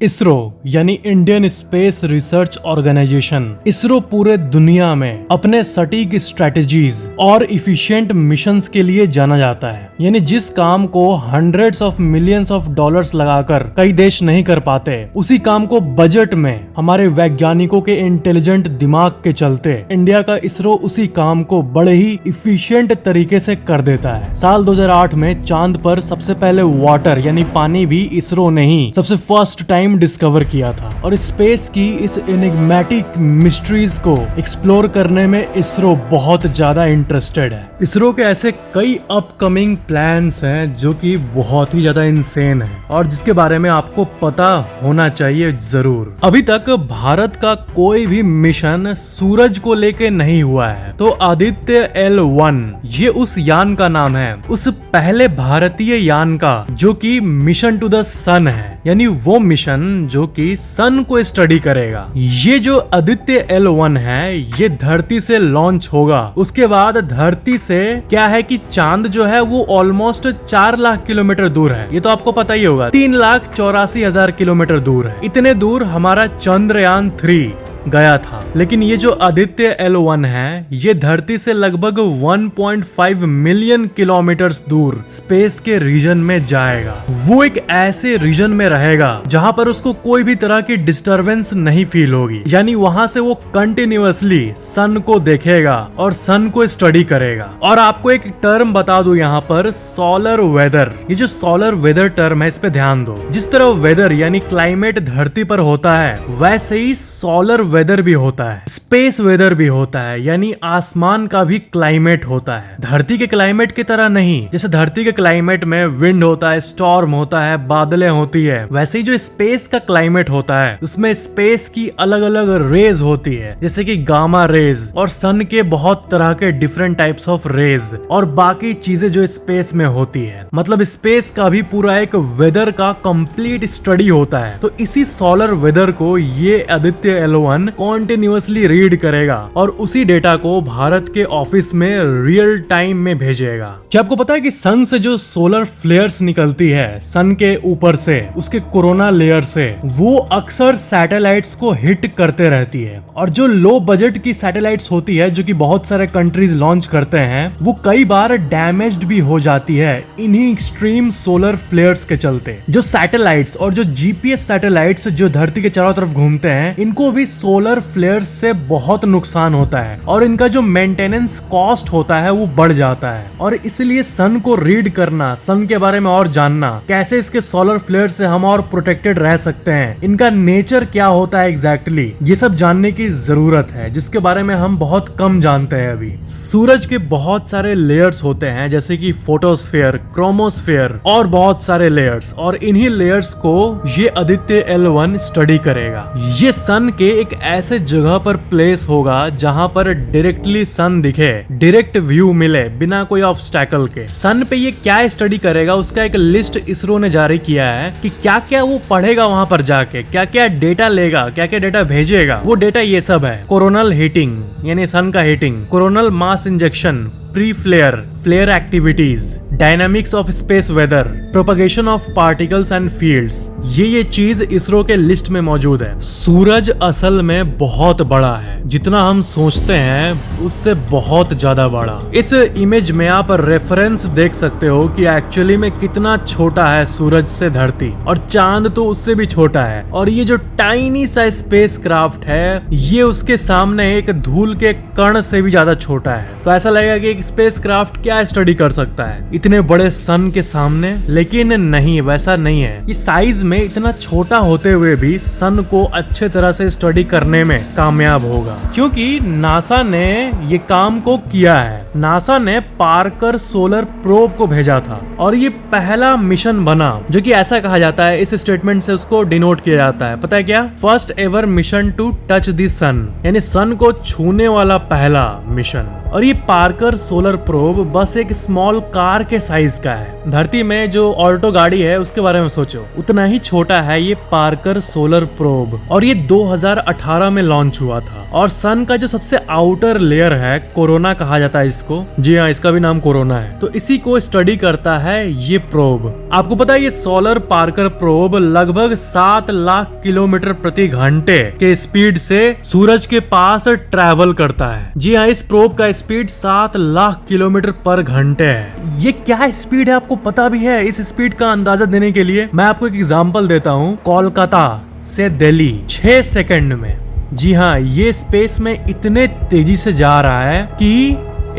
इसरो यानी Indian space research organisation ISRO पूरे दुनिया में अपने सटीक स्ट्रेटजीज और इफिशिएंट मिशंस के लिए जाना जाता है। यानी जिस काम को hundreds of millions of dollars लगाकर कई देश नहीं कर पाते, उसी काम को बजट में हमारे वैज्ञानिकों के इंटेलिजेंट दिमाग के चलते इंडिया का इसरो उसी काम को बड़े ही इफिशिएंट तरीके से कर देता है। साल 2008 में चांद पर सबसे पहले वाटर यानी पानी भी इसरो ने ही सबसे फर्स्ट टाइम डिस्कवर किया था। और स्पेस की इस एनिग्मेटिक मिस्ट्रीज को एक्सप्लोर करने में इसरो बहुत ज्यादा इंटरेस्टेड है। इसरो के ऐसे कई अपकमिंग प्लान्स हैं जो कि बहुत ही ज्यादा इंसेन है और जिसके बारे में आपको पता होना चाहिए जरूर। अभी तक भारत का कोई भी मिशन सूरज को लेके नहीं हुआ है, तो आदित्य L1 ये उस यान का नाम है, उस पहले भारतीय यान का जो कि मिशन टू द सन है, यानी वो मिशन जो कि सन को स्टडी करेगा। ये जो आदित्य L1 है ये धरती से लॉन्च होगा। उसके बाद धरती से क्या है कि चांद जो है वो ऑलमोस्ट 4 लाख किलोमीटर दूर है। ये तो आपको पता ही होगा, 3,84,000 किलोमीटर दूर है। इतने दूर हमारा चंद्रयान 3 गया था। लेकिन ये जो आदित्य L1 है ये धरती से लगभग 1.5 मिलियन किलोमीटर्स दूर स्पेस के रीजन में जाएगा। वो एक ऐसे रीजन में रहेगा जहां पर उसको कोई भी तरह की डिस्टरबेंस नहीं फील होगी। यानी वहां से वो कंटिन्यूअसली सन को देखेगा और सन को स्टडी करेगा। और आपको एक टर्म बता दूं यहाँ पर, सोलर वेदर। ये जो सोलर वेदर टर्म है इस पे ध्यान दो। जिस तरह वेदर यानी क्लाइमेट धरती पर होता है वैसे ही सोलर वेदर भी होता है, स्पेस वेदर भी होता है, यानी आसमान का भी क्लाइमेट होता है। धरती के क्लाइमेट की तरह नहीं। जैसे धरती के क्लाइमेट में विंड होता है, स्टॉर्म होता है, बादलें होती है, वैसे ही जो स्पेस का क्लाइमेट होता है उसमें स्पेस की अलग अलग रेज होती है, जैसे कि गामा रेज और सन के बहुत तरह के डिफरेंट टाइप्स ऑफ रेज और बाकी चीजें जो स्पेस में होती है। मतलब स्पेस का भी पूरा एक वेदर का कंप्लीट स्टडी होता है। तो इसी सोलर वेदर को ये आदित्य L1 कॉन्टिन्यूअसली रीड करेगा और उसी डेटा को भारत के ऑफिस में रियल टाइम में भेजेगा। क्या आपको पता है कि सन से जो सोलर फ्लेयर्स निकलती है सन के ऊपर से, उसके कोरोना लेयर से, वो अक्सर सैटेलाइट्स को हिट करते रहती है। और जो लो बजट की सैटेलाइट्स होती है जो कि बहुत सारे कंट्रीज लॉन्च करते हैं, वो कई बार डैमेज्ड भी हो जाती है इन्हीं एक्सट्रीम सोलर फ्लेयर्स के चलते। जो सैटेलाइट्स और जो जीपीएस सैटेलाइट्स जो धरती के चारों तरफ घूमते हैं, इनको भी सोलर फ्लेयर्स से बहुत नुकसान होता है और इनका जो मेंटेनेंस कॉस्ट होता है वो बढ़ जाता है। और इसलिए सन को रीड करना, सन के बारे में और जानना, कैसे इसके सोलर फ्लेयर से हम और प्रोटेक्टेड रह सकते हैं, इनका नेचर क्या होता है एग्जैक्टली, ये सब जानने की जरूरत है जिसके बारे में हम बहुत कम जानते हैं अभी। सूरज के बहुत सारे लेयर्स होते हैं जैसे कि फोटोस्फेयर, क्रोमोस्फेयर और बहुत सारे लेयर्स, और इन्हीं लेयर्स को ये आदित्य L1 स्टडी करेगा। ये सन के एक ऐसे जगह पर प्लेस होगा जहां पर डायरेक्टली सन दिखे, डायरेक्ट व्यू मिले बिना कोई ऑब्स्टैकल के। सन पे ये क्या स्टडी करेगा उसका एक लिस्ट इसरो ने जारी किया है कि क्या क्या वो पढ़ेगा वहां पर जाके, क्या क्या डेटा लेगा, क्या क्या डेटा भेजेगा। वो डेटा ये सब है: कोरोनल हीटिंग यानी सन का heating, coronal mass injection, pre flare, flare activities, dynamics of space weather, propagation of particles and fields. ये चीज इसरो के लिस्ट में मौजूद है। सूरज असल में बहुत बड़ा है, जितना हम सोचते हैं उससे बहुत ज्यादा बड़ा। इस इमेज में आप रेफरेंस देख सकते हो कि एक्चुअली में कितना छोटा है सूरज से धरती, और चांद तो उससे भी छोटा है। और ये जो टाइनी सा स्पेस क्राफ्ट है ये उसके सामने एक धूल के कण से भी ज्यादा छोटा है। तो ऐसा लगेगा कि स्पेस क्राफ्ट क्या स्टडी कर सकता है इतने बड़े सन के सामने, लेकिन नहीं, वैसा नहीं है। ये साइज में इतना छोटा होते हुए भी सन को अच्छे तरह से स्टडी करने में कामयाब होगा, क्योंकि नासा ने ये काम को किया है। नासा ने पार्कर सोलर प्रोब को भेजा था और ये पहला मिशन बना जो कि ऐसा कहा जाता है, इस स्टेटमेंट से उसको डिनोट किया जाता है, पता है क्या? First ever mission to touch the sun, यानी सन को छूने वाला पहला मिशन। और ये पार्कर सोलर प्रोब बस एक स्मॉल कार के साइज का है। धरती में जो ऑल्टो गाड़ी है उसके बारे में सोचो, उतना ही छोटा है ये पार्कर सोलर प्रोब और ये 2018 में लॉन्च हुआ था। और सन का जो सबसे आउटर लेयर है, कोरोना कहा जाता है इसको, जी हाँ इसका भी नाम कोरोना है, तो इसी को स्टडी करता है ये प्रोब। आपको पता है ये सोलर पार्कर प्रोब लगभग 7 लाख किलोमीटर प्रति घंटे के स्पीड से सूरज के पास ट्रैवल करता है। जी हाँ, इस प्रोब का स्पीड 7 लाख किलोमीटर पर घंटे है। ये क्या स्पीड है आपको पता भी है? इस स्पीड का अंदाजा देने के लिए मैं आपको एक एग्जांपल देता हूँ। कोलकाता से दिल्ली 6 सेकंड में, जी हाँ ये स्पेस में इतने तेजी से जा रहा है कि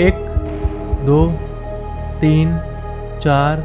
1 2 3 4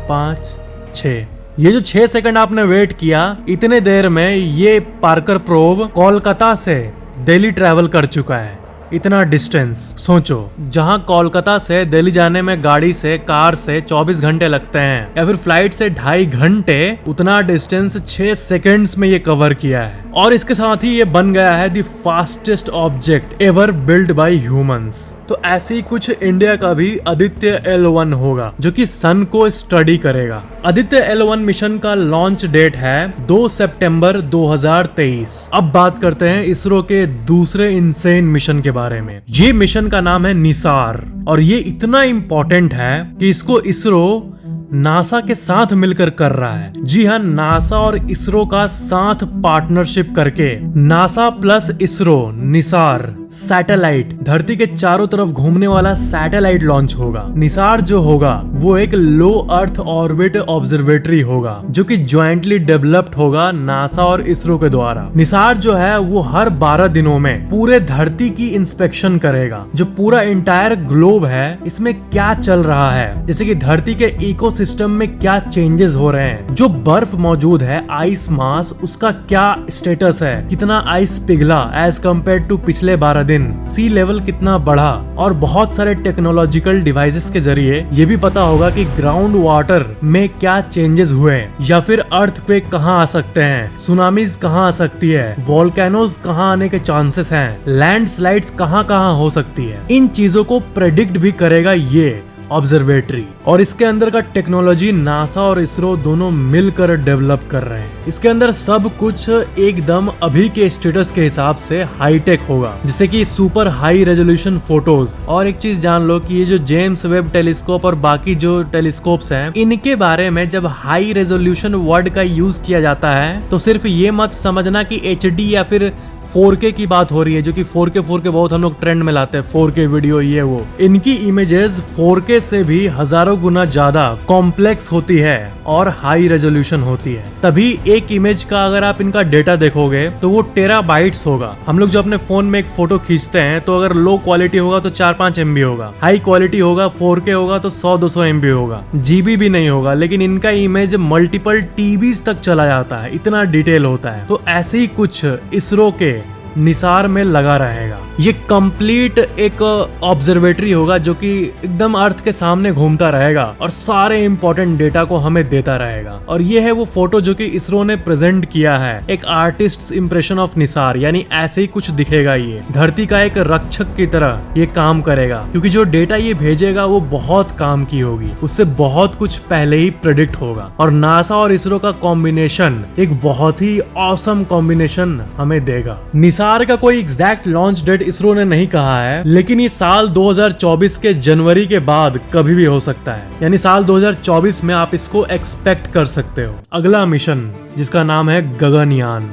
5 6, ये जो 6 सेकंड आपने वेट किया, इतने देर में ये पार्कर प्रोब कोलकाता से दिल्ली ट्रैवल कर चुका है। इतना डिस्टेंस सोचो, जहां कोलकाता से दिल्ली जाने में गाड़ी से, कार से 24 घंटे लगते हैं या फिर फ्लाइट से 2.5 घंटे, उतना डिस्टेंस 6 सेकंड्स में ये कवर किया है। और इसके साथ ही ये बन गया है the fastest object ever build by humans. तो ऐसे ही कुछ इंडिया का भी आदित्य L1 होगा जो कि सन को स्टडी करेगा। आदित्य L1 मिशन का लॉन्च डेट है 2 सितंबर 2023। अब बात करते हैं इसरो के दूसरे इंसेन मिशन के बारे में। ये मिशन का नाम है निसार और ये इतना इम्पोर्टेंट है कि इसको इसरो नासा के साथ मिलकर कर रहा है। जी हाँ, नासा और इसरो का साथ पार्टनरशिप करके NASA plus ISRO Nisar satellite, धरती के चारों तरफ घूमने वाला सैटेलाइट लॉन्च होगा। निसार जो होगा वो एक लो अर्थ ऑर्बिट ऑब्जर्वेटरी होगा जो कि ज्वाइंटली डेवलप्ड होगा नासा और इसरो के द्वारा। निसार जो है वो हर 12 दिनों में पूरे धरती की इंस्पेक्शन करेगा। जो पूरा इंटायर ग्लोब है इसमें क्या चल रहा है, जैसे कि धरती के इकोसिस्टम में क्या चेंजेस हो रहे हैं, जो बर्फ मौजूद है, आइस मास, उसका क्या स्टेटस है, कितना आइस पिघला एज कम्पेयर टू पिछले 12 दिन, सी लेवल कितना बढ़ा, और बहुत सारे टेक्नोलॉजिकल डिवाइसेस के जरिए ये भी पता होगा कि ग्राउंड वाटर में क्या चेंजेस हुए, या फिर अर्थक्वेक कहाँ आ सकते हैं, सुनामीज कहाँ आ सकती है, वोल्केनोज कहाँ आने के चांसेस हैं, लैंडस्लाइड्स कहाँ कहाँ हो सकती है। इन चीजों को प्रेडिक्ट भी करेगा ये ऑब्जर्वेटरी। और इसके अंदर का टेक्नोलॉजी नासा और इसरो दोनों मिलकर डेवलप कर रहे हैं। इसके अंदर सब कुछ एकदम अभी के स्टेटस के हिसाब से हाईटेक होगा, जैसे कि सुपर हाई रेजोल्यूशन फोटोज। और एक चीज जान लो कि ये जो जेम्स वेब टेलीस्कोप और बाकी जो टेलीस्कोप्स हैं, इनके बारे में जब हाई रेजोल्यूशन वर्ड का यूज किया जाता है तो सिर्फ ये मत समझना कि HD या फिर 4K की बात हो रही है, जो कि 4K बहुत हम लोग ट्रेंड में लाते हैं, 4K वीडियो ये वो। इनकी इमेजेस 4K से भी हजारों गुना ज्यादा कॉम्प्लेक्स होती है और हाई रेजोल्यूशन होती है। तभी एक इमेज का अगर आप इनका डेटा देखोगे तो वो टेराबाइट्स होगा। हम लोग जो अपने फोन में एक फोटो खींचते हैं तो अगर लो क्वालिटी होगा तो 4-5 MB होगा, हाई क्वालिटी होगा 4K होगा तो 100-200 MB होगा, GB भी नहीं होगा। लेकिन इनका इमेज मल्टीपल TBs तक चला जाता है, इतना डिटेल होता है। तो ऐसे ही कुछ इसरो के निसार में लगा रहेगा। ये कंप्लीट एक ऑब्जर्वेटरी होगा जो कि एकदम अर्थ के सामने घूमता रहेगा और सारे इंपॉर्टेंट डेटा को हमें देता रहेगा। और ये है वो फोटो जो कि इसरो ने प्रेजेंट किया है, एक आर्टिस्ट इंप्रेशन ऑफ निसार, यानी ऐसे ही कुछ दिखेगा। ये धरती का एक रक्षक की तरह ये काम करेगा, क्योंकि जो डेटा ये भेजेगा वो बहुत काम की होगी, उससे बहुत कुछ पहले ही प्रेडिक्ट होगा। और नासा और इसरो का कॉम्बिनेशन एक बहुत ही ऑसम कॉम्बिनेशन हमें देगा। निसार का कोई एग्जैक्ट लॉन्च डेट इसरो ने नहीं कहा है, लेकिन ये साल 2024 के जनवरी के बाद कभी भी हो सकता है, यानी साल 2024 में आप इसको एक्सपेक्ट कर सकते हो। अगला मिशन जिसका नाम है गगनयान।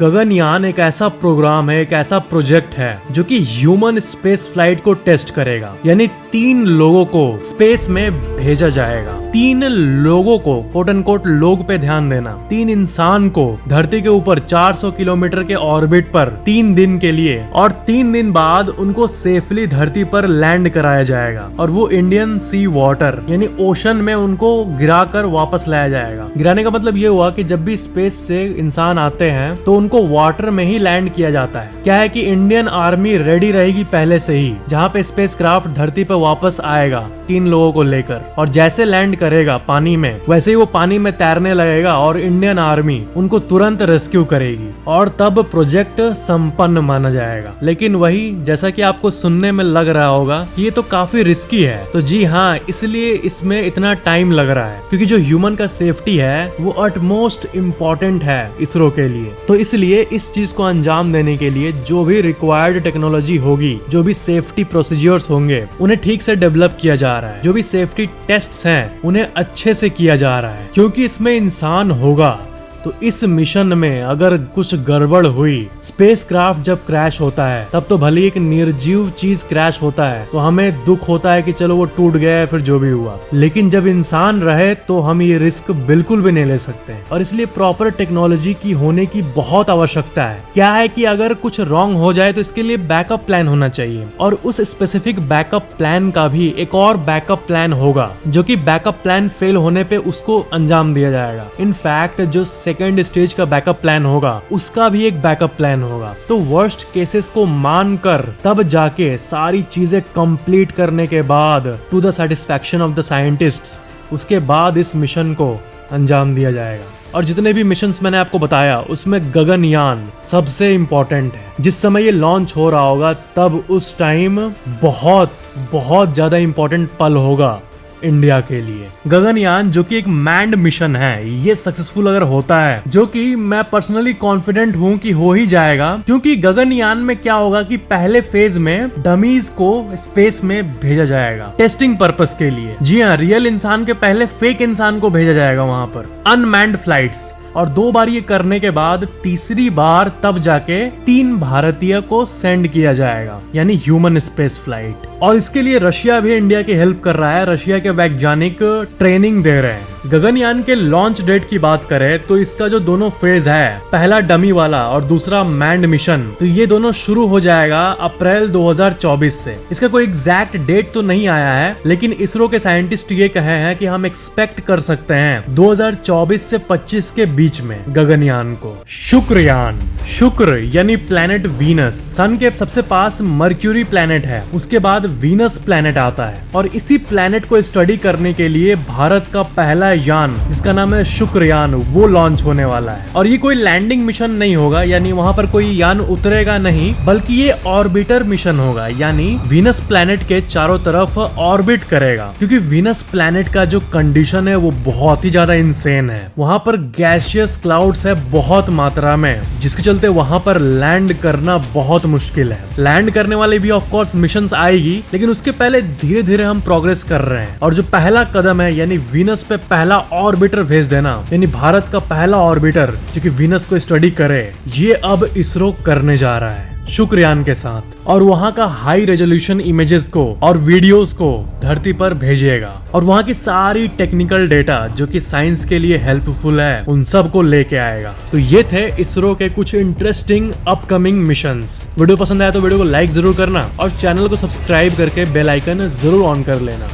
गगनयान एक ऐसा प्रोग्राम है, एक ऐसा प्रोजेक्ट है जो कि ह्यूमन स्पेस फ्लाइट को टेस्ट करेगा, यानी 3 लोगों को स्पेस में भेजा जाएगा। 3 लोगों को, कोट एंड कोट लोग पे ध्यान देना, 3 इंसान को धरती के ऊपर 400 किलोमीटर के ऑर्बिट पर 3 दिन के लिए, और 3 दिन बाद उनको सेफली धरती पर लैंड कराया जाएगा। और वो इंडियन सी वाटर यानी ओशन में उनको गिराकर वापस लाया जाएगा। गिराने का मतलब ये हुआ कि जब भी स्पेस से इंसान आते हैं तो उनको वाटर में ही लैंड किया जाता है। क्या है कि इंडियन आर्मी रेडी रहेगी पहले से ही, जहाँ पे स्पेस क्राफ्ट धरती पर वापस आएगा 3 लोगों को लेकर, और जैसे लैंड करेगा पानी में वैसे ही वो पानी में तैरने लगेगा और इंडियन आर्मी उनको तुरंत रेस्क्यू करेगी और तब प्रोजेक्ट संपन्न माना जाएगा। लेकिन वही, जैसा कि आपको सुनने में लग रहा होगा कि ये तो काफी रिस्की है, तो जी हाँ, इसलिए इसमें इतना टाइम लग रहा है, क्योंकि जो ह्यूमन का सेफ्टी है वो अटमोस्ट इम्पोर्टेंट है इसरो के लिए। तो इसलिए इस चीज को अंजाम देने के लिए जो भी रिक्वायर्ड टेक्नोलॉजी होगी, जो भी सेफ्टी प्रोसीजर्स होंगे, उन्हें ठीक से डेवलप किया जा रहा है। जो भी सेफ्टी टेस्ट्स हैं उन्हें अच्छे से किया जा रहा है, क्योंकि इसमें इंसान होगा। तो इस मिशन में अगर कुछ गड़बड़ हुई, स्पेसक्राफ्ट जब क्रैश होता है तब तो भले एक निर्जीव चीज क्रैश होता है तो हमें दुख होता है कि चलो वो टूट गया, फिर जो भी हुआ, लेकिन जब इंसान रहे तो हम ये रिस्क बिल्कुल भी नहीं ले सकते हैं। और इसलिए प्रॉपर टेक्नोलॉजी की होने की बहुत आवश्यकता है। क्या है कि अगर कुछ रॉन्ग हो जाए तो इसके लिए बैकअप प्लान होना चाहिए, और उस स्पेसिफिक बैकअप प्लान का भी एक और बैकअप प्लान होगा, जो कि बैकअप प्लान फेल होने पे उसको अंजाम दिया जाएगा। इनफैक्ट जो सेकेंड स्टेज का बैकअप प्लान होगा उसका भी एक बैकअप प्लान होगा। तो वर्स्ट केसेस को मानकर तब जाके सारी चीजें कंप्लीट करने के बाद, to the satisfaction of the scientists, उसके बाद इस मिशन को अंजाम दिया जाएगा। और जितने भी मिशंस मैंने आपको बताया उसमें गगनयान सबसे इम्पोर्टेंट है। जिस समय ये लॉन्च हो रहा होगा तब उस टाइम बहुत बहुत ज्यादा इम्पोर्टेंट पल होगा इंडिया के लिए। गगनयान जो कि एक मैन्ड मिशन है, ये सक्सेसफुल अगर होता है, जो कि मैं पर्सनली कॉन्फिडेंट हूं कि हो ही जाएगा, क्योंकि गगनयान में क्या होगा कि पहले फेज में डमीज को स्पेस में भेजा जाएगा टेस्टिंग पर्पस के लिए। जी हाँ, रियल इंसान के पहले फेक इंसान को भेजा जाएगा वहां पर, अनमैन्ड फ्लाइट्स। और 2 बार ये करने के बाद तीसरी बार तब जाके 3 भारतीय को सेंड किया जाएगा, यानी ह्यूमन स्पेस फ्लाइट। और इसके लिए रशिया भी इंडिया की हेल्प कर रहा है। रशिया के वैज्ञानिक ट्रेनिंग दे रहे हैं। गगनयान के लॉन्च डेट की बात करें तो इसका जो दोनों फेज है, पहला डमी वाला और दूसरा मैन्ड मिशन, तो ये दोनों शुरू हो जाएगा अप्रैल 2024 से। इसका कोई एग्जैक्ट डेट तो नहीं आया है, लेकिन इसरो के साइंटिस्ट ये कहे हैं कि हम एक्सपेक्ट कर सकते हैं 2024 से 25 के बीच में गगनयान को। शुक्रयान, शुक्र यानी प्लैनेट वीनस, सन के सबसे पास मर्क्यूरी प्लैनेट है, उसके बाद वीनस प्लैनेट आता है। और इसी प्लैनेट को स्टडी करने के लिए भारत का पहला यान, जिसका नाम है शुक्रयान, वो लॉन्च होने वाला है। और ये कोई लैंडिंग मिशन नहीं होगा, यानी वहां पर कोई यान उतरेगा नहीं, बल्कि ये ऑर्बिटर मिशन होगा, यानी वीनस प्लैनेट के चारों तरफ ऑर्बिट करेगा। क्योंकि वीनस प्लैनेट का जो कंडीशन है वो बहुत ही ज्यादा इंसेन है। वहां पर गैसियस क्लाउड्स है बहुत मात्रा में, जिसके चलते वहां पर लैंड करना बहुत मुश्किल है। लैंड करने वाले भी ऑफ कोर्स मिशंस आएगी, लेकिन उसके पहले धीरे धीरे हम प्रोग्रेस कर रहे हैं। और जो पहला कदम है, यानी वीनस पे पहला ऑर्बिटर भेज देना, यानी भारत का पहला ऑर्बिटर जो कि वीनस को स्टडी करे, ये अब इसरो करने जा रहा है शुक्रयान के साथ। और वहां का हाई रेजोल्यूशन इमेजेस को और वीडियोस को धरती पर भेजेगा, और वहां की सारी टेक्निकल डेटा जो कि साइंस के लिए हेल्पफुल है उन सब को लेके आएगा। तो ये थे इसरो के कुछ इंटरेस्टिंग अपकमिंग मिशंस। वीडियो पसंद आया तो वीडियो को लाइक जरूर करना और चैनल को सब्सक्राइब करके बेल आइकन जरूर ऑन कर लेना।